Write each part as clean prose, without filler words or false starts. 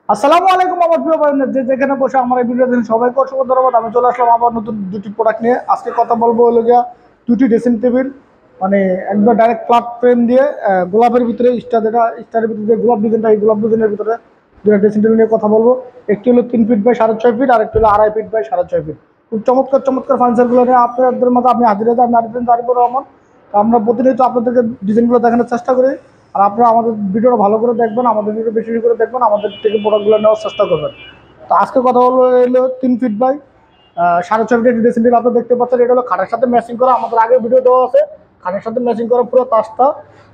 আসসালামু আলাইকুম আমার প্রিয় ভাই, যে যেখানে বসে আমার এই ভিডিও দেখেন সবাইকে অসংখ্য ধন্যবাদ। আমি চলে আসলাম আবার নতুন দুটি প্রোডাক্ট নিয়ে। আজকে কথা বলবো হলো গিয়া দুটি ড্রেসিং টেবিল, মানে একদম ডাইরেক্ট ফ্ল্যাট ফ্রেম দিয়ে গোলাপের ভিতরে স্টারের ভিতরে যে গোলাপ ডিজাইনটা, এই গোলাপ ডিজাইনের ভিতরে দুটো ড্রেসিং টেবিল নিয়ে কথা বলবো। একটি হলো 3 ফিট বাই 6.5 ফিট, আর একটি হলো 2.5 ফিট বাই 6.5 ফিট। খুব চমৎকার চমৎকার ফার্নিচারগুলো নিয়ে আপনাদের মধ্যে আমি হাজির হয়ে যাই। আমি আরিফুর রহমান। তো আমরা প্রতিনিয়ত আপনাদেরকে ডিজাইনগুলো দেখানোর চেষ্টা করি, আর আপনারা আমাদের ভিডিওটা ভালো করে দেখবেন, আমাদের ভিডিও বেশি বেশি করে দেখবেন, আমাদের থেকে প্রোডাক্টগুলো নেওয়ার চেষ্টা করবেন। তো আজকে কথা হলো এলো 3 feet by 6.5 feet dressing table. আপনারা দেখতে পাচ্ছেন এটা হলো খাটের সাথে ম্যাচিং করা, আমাদের আগে ভিডিও দেওয়া আছে। খাটের সাথে ম্যাচিং করা পুরো তাজটা।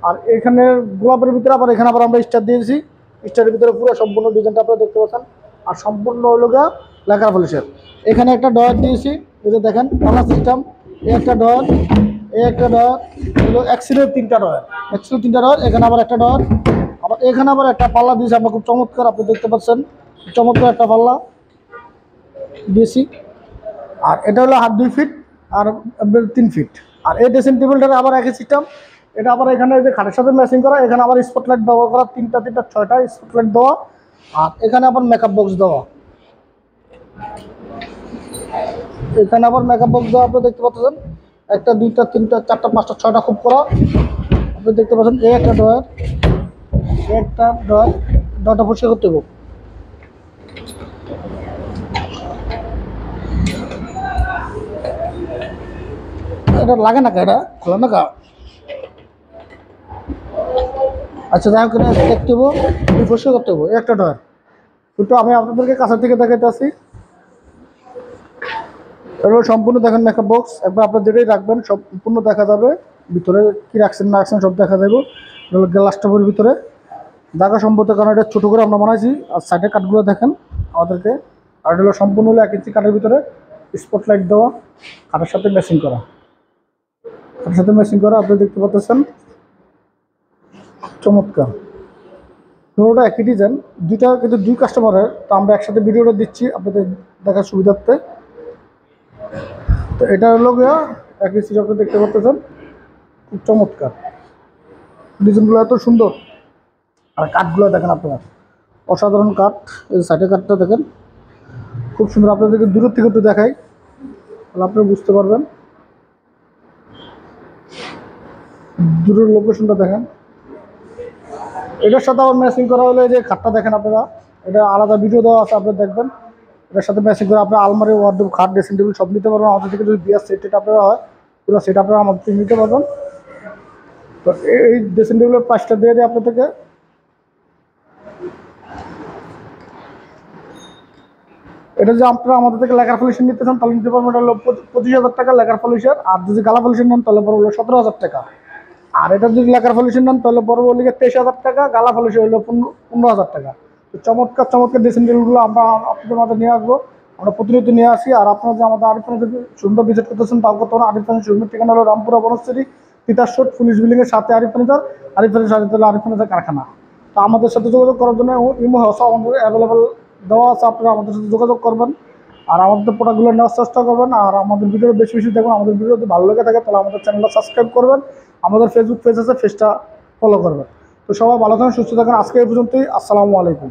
আর এখানে গোলাপের ভিতরে এখানে আবার আমরা স্টার দিয়েছি। স্টারের ভিতরে পুরো সম্পূর্ণ ডিজাইনটা আপনারা দেখতে পাচ্ছেন। আর সম্পূর্ণ হলো গা লেখার পলিশের। এখানে একটা ডয়ার দিয়েছি, এই যে দেখেন কলার সিস্টেম। এই একটা ডয়ার, এই একটা ডয়ার হলো এক্সিলের 3টা ডয়ার, এক্সিলের 3টা ডয়ার। এখানে আবার একটা ডয়ার, আবার এখানে আবার একটা পাল্লা দিয়েছি আমরা, খুব চমৎকার। আপনি দেখতে পাচ্ছেন চমৎকার একটা পাল্লা দিয়েছি। আর এটা হলো 2.5 ফিট আর 3 ফিট। আর এই ড্রেসিং টেবিলটার আবার একই সিস্টেম। এটা আবার এখানে যে খাটের সাথে ম্যাচিং করা, এখানে আবার স্পটলাইট ব্যবহার করা, 6টা স্পটলাইট দেওয়া। আর এখানে আবার মেকআপ বক্স দেওয়া, এখানে আবার মেকআপ বক্স দেওয়া। আপনি দেখতে পাচ্ছেন 1টা 2টা 3টা 4টা 5টা 6টা খুব করা। আপনি দেখতে পাচ্ছেন এই একটা ডয়ার, একটা ডয়ার, ডয়ারটা পরিষ্কার করতে হবে। এটা লাগে না, এটা খোলা না কা। আচ্ছা যাই হোক, দেখতে হবো, পরিষ্কার করতে হবো। একটা ডয়ার একটু আমি আপনাদেরকে কাছের থেকে দেখাতে আসি। এগুলো সম্পূর্ণ দেখেন মেকআপ বক্স, একবার আপনার যেটাই রাখবেন সম্পূর্ণ দেখা যাবে। ভিতরে কি রাখছেন না রাখছেন সব দেখা যাবে। গ্লাস টপের ভিতরে দেখা সম্ভবত, কারণ এটা ছোটো করে আমরা বানাইছি। আর সাইডের কাঠগুলো দেখেন আমাদেরকে। আর এটা হলো সম্পূর্ণ হলো 1 ইঞ্চি কাঠের ভিতরে স্পটলাইট দেওয়া, কাঠের সাথে ম্যাচিং করা, কাঠের সাথে ম্যাচিং করা। আপনি দেখতে পাচ্ছেন চমৎকার। পুরোটা একই ডিজাইন, দুইটা কিন্তু দুই কাস্টমারের। তো আমরা একসাথে ভিডিওটা দিচ্ছি আপনাদের দেখার সুবিধার্থে। তো এটা হলো গিয়া একই সিট, আপনি দেখতে পাচ্ছেন খুব চমৎকার। ডিজাইনগুলো এত সুন্দর, আর কাঠগুলো দেখেন আপনারা, অসাধারণ কাঠ। এই সাইডের কাঠটা দেখেন খুব সুন্দর। আপনাদেরকে দূরের থেকে একটু দেখাই, তাহলে আপনারা বুঝতে পারবেন। দূরের লোকেশনটা দেখেন। এটার সাথে আবার ম্যাচিং করা হলে যে খাটটা দেখেন আপনারা, এটা আলাদা ভিডিও দেওয়া আছে, আপনারা দেখবেন। এটার সাথে ম্যাচিং করে আপনার আলমারি, ওয়ার্ডরোব, খাট, ড্রেসিং টেবিল সব নিতে পারবেন আমাদের থেকে। যদি বিয়ার সেট আপনারা হয়, পুরো সেট আপনারা আমাদের থেকে নিতে পারবেন। তো এই ড্রেসিং টেবিলের প্রাইসটা দিয়ে দিই আপনাদেরকে। এটা যে আপনারা আমাদের থেকে লেকার পলিশন নিতে চান তাহলে নিতে পারবেন। এটা হলো 25,000 টাকা লেকার পলিশের। আর যদি গালা পলিশন নেন তাহলে পরে হলো 17,000 টাকা। আর এটা যদি লেকার পলিশন নেন তাহলে পরে হলো 23,000 টাকা, গালা পলিশন হলো 15,000 টাকা। তো চমৎকার চমৎকার ড্রেসিং টেবিলগুলো আমরা আপনাদের মাঝে নিয়ে আসবো। আমরা প্রতিনিয়ত নিয়ে আসি। আর আপনারা যে আমাদের আরিফ ফার্নিচার সুন্দর ভিজিট করতেছেন তাও করতে পারেন। আরিফ ফার্নিচার শোরুমের ঠিকানা হলো রামপুরা বনশ্রী তিতাস রোড, পুলিশ বিল্ডিংয়ের সাথে আরিফ ফার্নিচার। আরিফ ফার্নিচার হলো আরিফ ফার্নিচার কারখানা। তো আমাদের সাথে যোগাযোগ করার জন্য ইমো হসা আমাদের অ্যাভেলেবেল দেওয়া আছে, আপনারা আমাদের সাথে যোগাযোগ করবেন। আর আমাদের প্রোডাক্টগুলো নেওয়ার চেষ্টা করবেন। আর আমাদের ভিডিও বেশি বেশি দেখবেন। আমাদের ভিডিও যদি ভালো লেগে থাকে তাহলে আমাদের চ্যানেলটা সাবস্ক্রাইব করবেন। আমাদের ফেসবুক পেজ আছে, পেজটা ফলো করবেন। তো সবাই ভালো থাকেন, সুস্থ থাকেন। আজকে এই পর্যন্তই। আসসালামু আলাইকুম।